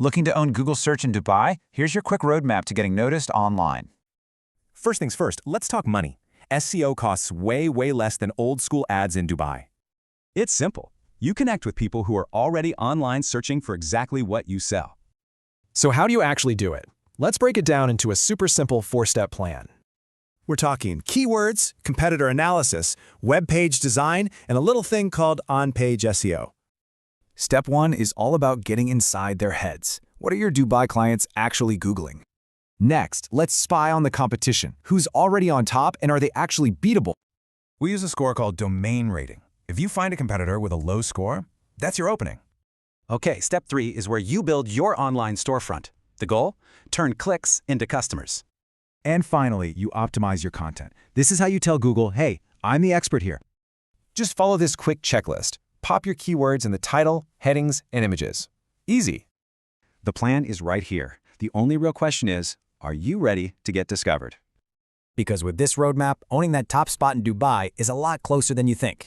Looking to own Google Search in Dubai? Here's your quick roadmap to getting noticed online. First things first, let's talk money. SEO costs way less than old-school ads in Dubai. It's simple. You connect with people who are already online searching for exactly what you sell. So how do you actually do it? Let's break it down into a super simple 4-step plan. We're talking keywords, competitor analysis, web page design, and a little thing called on-page SEO. Step 1 is all about getting inside their heads. What are your Dubai clients actually Googling? Next, let's spy on the competition. Who's already on top and are they actually beatable? We use a score called domain rating. If you find a competitor with a low score, that's your opening. Okay, step 3 is where you build your online storefront. The goal? Turn clicks into customers. And finally, you optimize your content. This is how you tell Google, hey, I'm the expert here. Just follow this quick checklist. Pop your keywords in the title, headings, and images. Easy. The plan is right here. The only real question is, are you ready to get discovered? Because with this roadmap, owning that top spot in Dubai is a lot closer than you think.